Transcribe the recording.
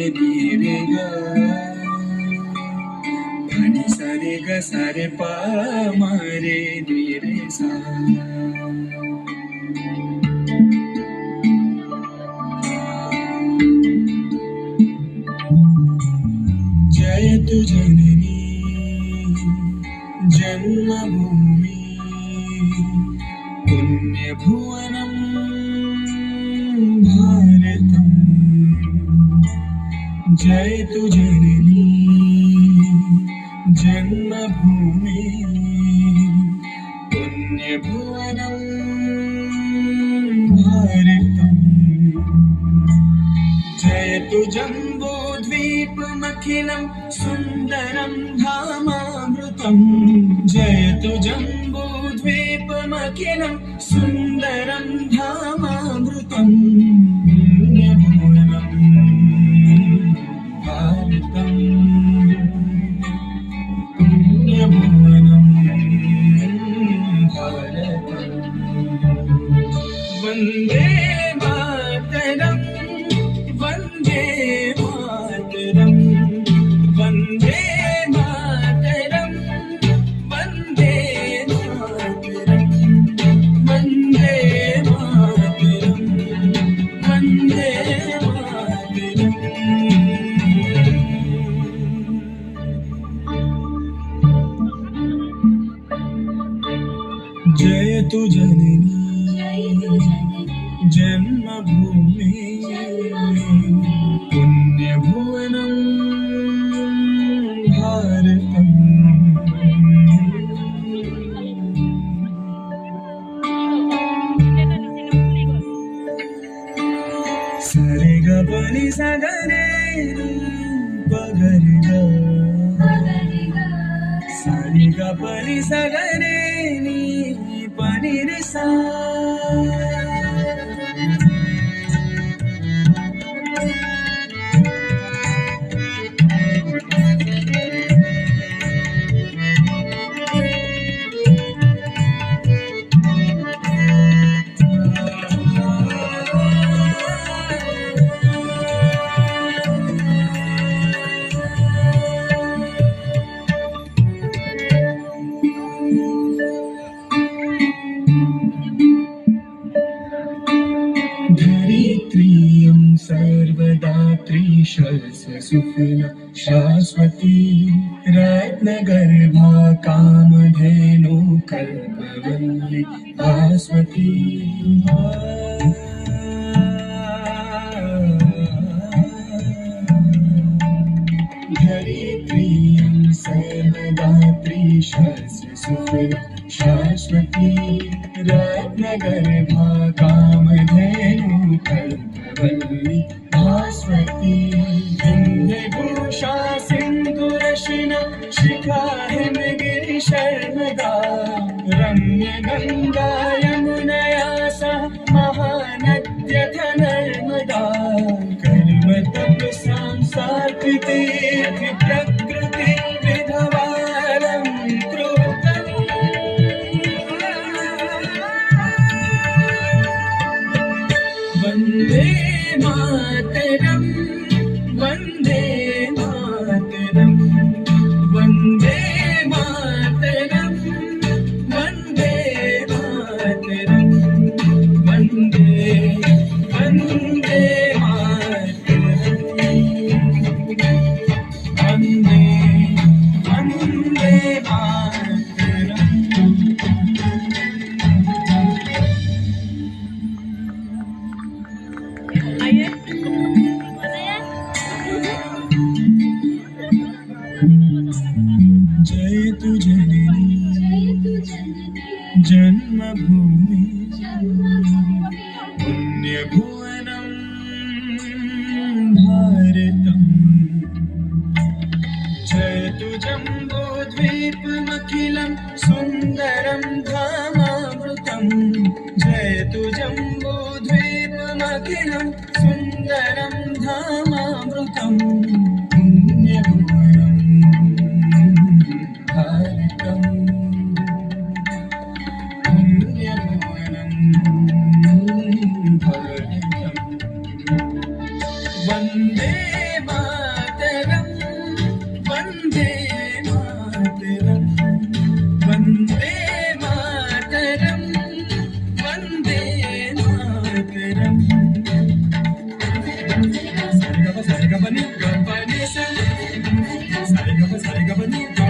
रे ग धनी सा रे ग सा रे प म रे रे सा जयतु जननी जन्मभूमि पुण्यभुवनं भारतम् जयतु जननी जन्मभूमि पुण्यभुवनं भारतम् जयतु जम्बूद्वीपमखिलं सुन्दरं धामामृतम् जयतु जम्बूद्वीपमखिलं सुन्दरं धामामृतम् पुण्यभुवनं भारतम् पुण्यभुवनं भारतम् वन्दे मातरम् वन्दे मातरम् वन्दे मातरम् वन्दे मातरम् वन्दे मातरम् वन्दे मातरम् जयतु जननी जन्मभूमि पुण्यभुवनं भारतम् सरे ग पनि सगरे पगरे ग सरे ग पनि सगरे नि पनि रे सा धरित्रियं सर्वदात्री शस्यसुफला शाश्वती रत्नगर्भा कामधेनु कल्पवल्ली भास्वती धरित्रियं सर्वदात्री शस्यसुफला शाश्वती रत्नगर्भा कामधेनु कल्पवल्ली भास्वती विन्ध्यभूषा सिन्धुरशिना शिखा हिमगिरिशर्मदा रम्यगङ्गा यमुनया सह महानद्यथ नर्मदा कर्मतपसां साकृते प्रकृति विधवारं वन्दे मातरम् वन्दे मातरम् वन्दे मातरम् वन्दे मातरम् वन्दे वन्दे मातरम् वन्दे वन्दे मातरम् जयतु जननी जन्मभूमि पुण्यभुवनं भारतम् जयतु जम्बूद्वीपमखिलं सुन्दरं धामामृतम् जयतु जम्बूद्वीपमखिलं सुन्दरं धामामृतम् पुण्यभुवनं भारतम् पुण्यभुवनं भारतम् वन्दे रे ग नी